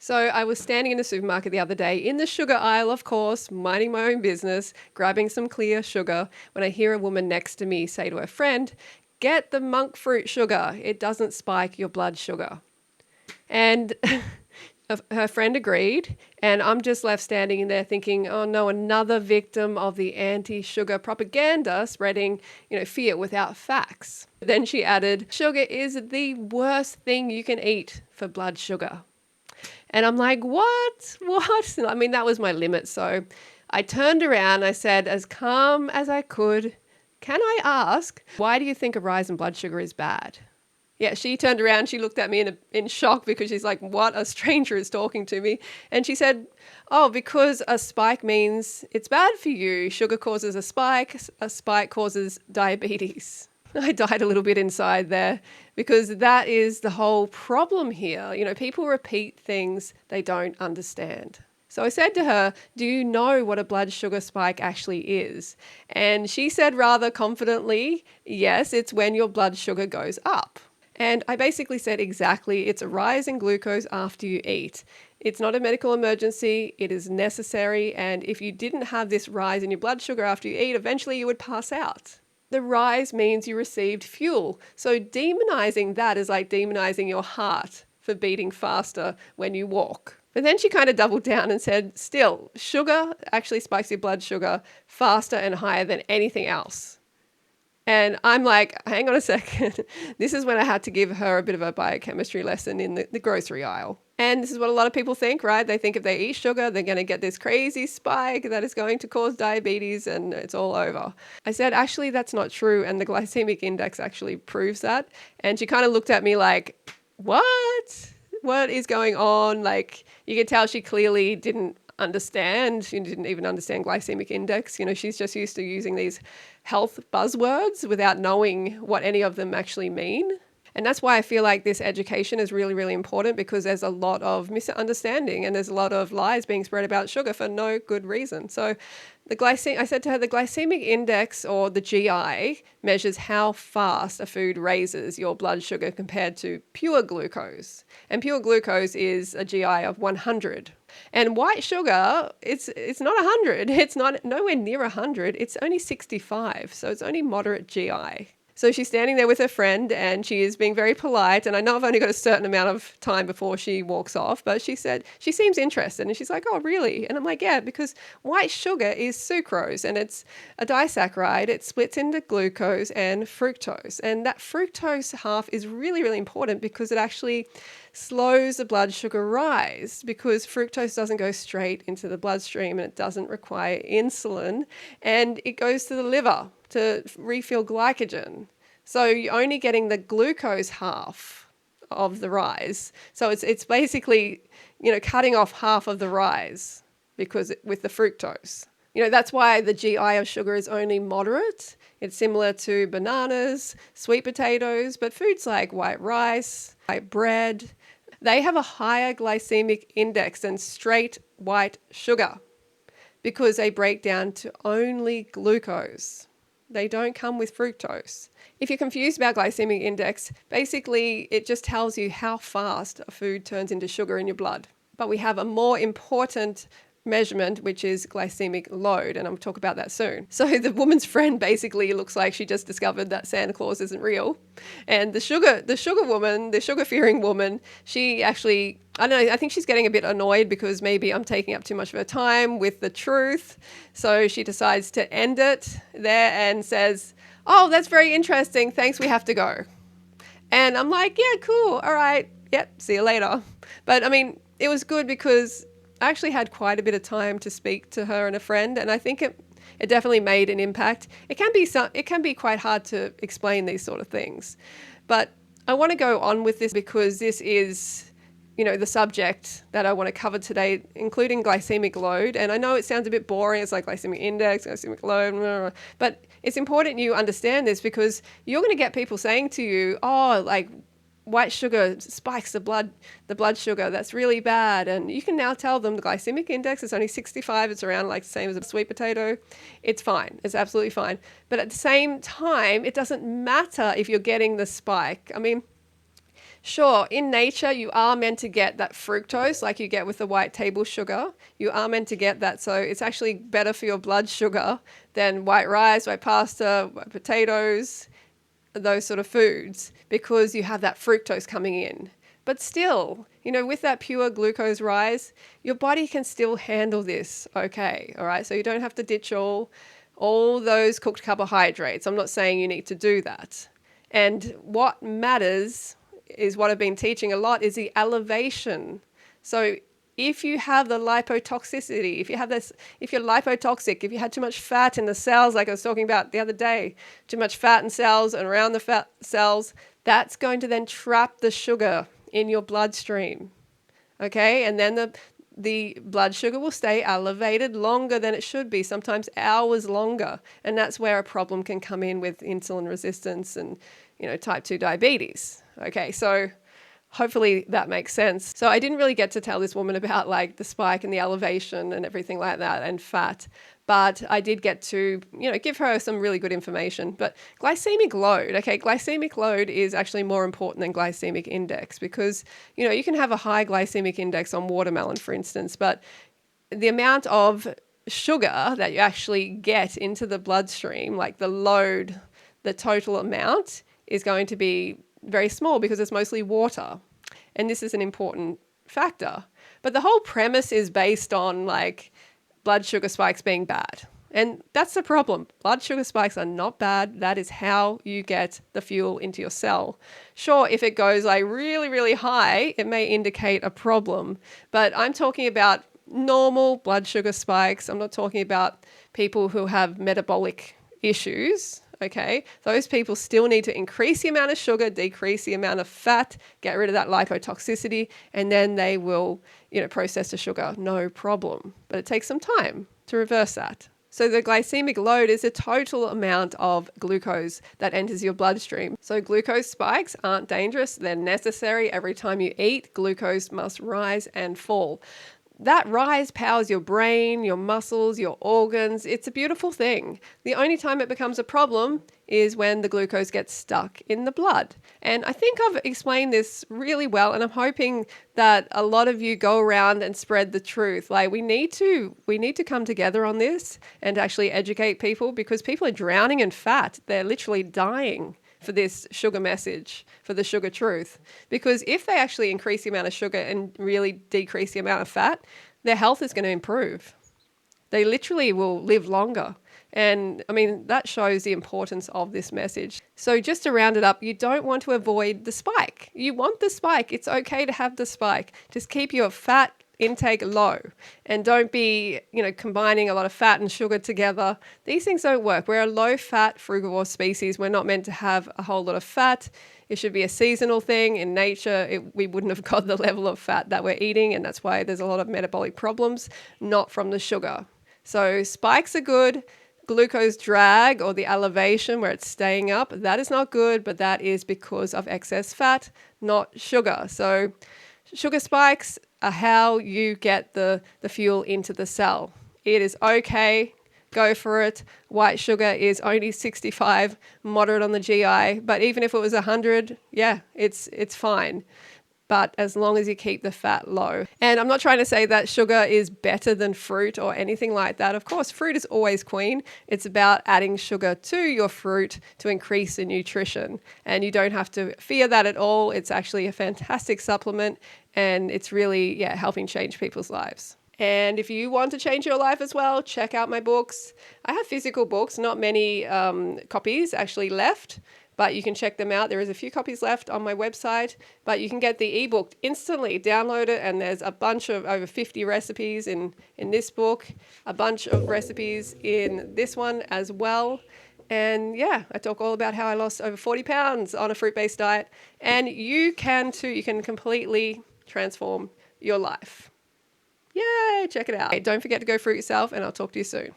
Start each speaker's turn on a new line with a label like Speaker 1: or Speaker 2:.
Speaker 1: So I was standing in the supermarket the other day in the sugar aisle, of course, minding my own business, grabbing some clear sugar, when I hear a woman next to me say to her friend, "Get the monk fruit sugar. It doesn't spike your blood sugar." And her friend agreed, and I'm just left standing in there thinking, oh no, another victim of the anti-sugar propaganda spreading, fear without facts. Then she added, "Sugar is the worst thing you can eat for blood sugar." And I'm like, what? I mean, that was my limit. So I turned around, I said, as calm as I could, "Can I ask, why do you think a rise in blood sugar is bad?" Yeah, she turned around, she looked at me in shock because she's like, what? A stranger is talking to me. And she said, "Oh, because a spike means it's bad for you. Sugar causes a spike causes diabetes." I died a little bit inside there because that is the whole problem here. People repeat things they don't understand. So I said to her, "Do you know what a blood sugar spike actually is?" And she said rather confidently, "Yes, it's when your blood sugar goes up." And I basically said, exactly, it's a rise in glucose after you eat. It's not a medical emergency, it is necessary, and if you didn't have this rise in your blood sugar after you eat, eventually you would pass out. The rise means you received fuel. So demonizing that is like demonizing your heart for beating faster when you walk. But then she kind of doubled down and said, still, sugar actually spikes your blood sugar faster and higher than anything else. And I'm like, hang on a second. This is when I had to give her a bit of a biochemistry lesson in the grocery aisle. And this is what a lot of people think, right? They think if they eat sugar, they're going to get this crazy spike that is going to cause diabetes and it's all over. I said, actually, that's not true. And the glycemic index actually proves that. And she kind of looked at me like, what? What is going on? Like, you could tell she clearly didn't understand. She didn't even understand glycemic index. She's just used to using these health buzzwords without knowing what any of them actually mean. And that's why I feel like this education is really, really important, because there's a lot of misunderstanding and there's a lot of lies being spread about sugar for no good reason. So I said to her, the glycemic index, or the GI, measures how fast a food raises your blood sugar compared to pure glucose. And pure glucose is a GI of 100. And white sugar, it's not 100. It's not nowhere near 100. It's only 65. So it's only moderate GI. So she's standing there with her friend and she is being very polite. And I know I've only got a certain amount of time before she walks off, but she said she seems interested. And she's like, "Oh, really?" And I'm like, "Yeah, because white sugar is sucrose and it's a disaccharide. It splits into glucose and fructose. And that fructose half is really, really important because it actually slows the blood sugar rise, because fructose doesn't go straight into the bloodstream and it doesn't require insulin, and it goes to the liver to refill glycogen. So you're only getting the glucose half of the rise. So it's basically, cutting off half of the rise because with the fructose. That's why the GI of sugar is only moderate. It's similar to bananas, sweet potatoes, but foods like white rice, white bread, they have a higher glycemic index than straight white sugar because they break down to only glucose. They don't come with fructose. If you're confused about glycemic index, basically it just tells you how fast a food turns into sugar in your blood. But we have a more important measurement, which is glycemic load, and I'll talk about that soon. So the woman's friend basically looks like she just discovered that Santa Claus isn't real. And the sugar-fearing woman, she actually, I don't know, I think she's getting a bit annoyed because maybe I'm taking up too much of her time with the truth. So she decides to end it there and says, "Oh, that's very interesting. Thanks, we have to go." And I'm like, "Yeah, cool. All right. Yep. See you later." But I mean, it was good because I actually had quite a bit of time to speak to her and a friend, and I think it definitely made an impact. It can be quite hard to explain these sort of things, but I want to go on with this because this is, the subject that I want to cover today, including glycemic load. And I know it sounds a bit boring. It's like glycemic index, glycemic load, blah, blah, blah. But it's important you understand this because you're going to get people saying to you, "Oh, like, white sugar spikes the blood sugar. That's really bad." And you can now tell them the glycemic index is only 65. It's around like the same as a sweet potato. It's fine. It's absolutely fine. But at the same time, it doesn't matter if you're getting the spike. I mean, Sure, in nature, you are meant to get that fructose like you get with the white table sugar. You are meant to get that. So it's actually better for your blood sugar than white rice, white pasta, white potatoes, those sort of foods, because you have that fructose coming in. But still, with that pure glucose rise, your body can still handle this okay, all right? So you don't have to ditch all those cooked carbohydrates. I'm not saying you need to do that. And what matters is what I've been teaching a lot is the elevation. So if you have the lipotoxicity, if you're lipotoxic, if you had too much fat in the cells, like I was talking about the other day, too much fat in cells and around the fat cells, that's going to then trap the sugar in your bloodstream. Okay, and then the blood sugar will stay elevated longer than it should be, sometimes hours longer. And that's where a problem can come in with insulin resistance and, type 2 diabetes. Okay, so hopefully that makes sense. So I didn't really get to tell this woman about like the spike and the elevation and everything like that and fat, but I did get to, give her some really good information. But glycemic load is actually more important than glycemic index because, you can have a high glycemic index on watermelon, for instance, but the amount of sugar that you actually get into the bloodstream, like the load, the total amount is going to be very small because it's mostly water. And this is an important factor. But the whole premise is based on like blood sugar spikes being bad. And that's the problem. Blood sugar spikes are not bad. That is how you get the fuel into your cell. Sure, if it goes like really, really high, it may indicate a problem. But I'm talking about normal blood sugar spikes. I'm not talking about people who have metabolic issues. Okay, those people still need to increase the amount of sugar, decrease the amount of fat, get rid of that lipotoxicity, and then they will, process the sugar, no problem. But it takes some time to reverse that. So the glycemic load is the total amount of glucose that enters your bloodstream. So glucose spikes aren't dangerous, they're necessary. Every time you eat, glucose must rise and fall. That rise powers your brain, your muscles, your organs. It's a beautiful thing. The only time it becomes a problem is when the glucose gets stuck in the blood. And I think I've explained this really well, and I'm hoping that a lot of you go around and spread the truth. Like we need to come together on this and actually educate people because people are drowning in fat. They're literally dying for this sugar message, for the sugar truth. Because if they actually increase the amount of sugar and really decrease the amount of fat, their health is going to improve. They literally will live longer. And that shows the importance of this message. So just to round it up, you don't want to avoid the spike. You want the spike. It's okay to have the spike. Just keep your fat intake low and don't be, combining a lot of fat and sugar together. These things don't work. We're a low fat frugivore species. We're not meant to have a whole lot of fat. It should be a seasonal thing. In nature, we wouldn't have got the level of fat that we're eating, and that's why there's a lot of metabolic problems, not from the sugar. So spikes are good. Glucose drag or the elevation where it's staying up, that is not good, but that is because of excess fat, not sugar. So sugar spikes are how you get the fuel into the cell. It is okay. Go for it. White sugar is only 65, moderate on the GI, but even if it was 100, yeah, it's fine. But as long as you keep the fat low. And I'm not trying to say that sugar is better than fruit or anything like that. Of course, fruit is always queen. It's about adding sugar to your fruit to increase the nutrition. And you don't have to fear that at all. It's actually a fantastic supplement and it's really, helping change people's lives. And if you want to change your life as well, check out my books. I have physical books, not many copies actually left, but you can check them out. There is a few copies left on my website, but you can get the ebook instantly, download it, and there's a bunch of over 50 recipes in this book, a bunch of recipes in this one as well. And I talk all about how I lost over 40 pounds on a fruit-based diet, and you can too. You can completely transform your life. Yay, check it out. Hey, don't forget to go fruit yourself, and I'll talk to you soon.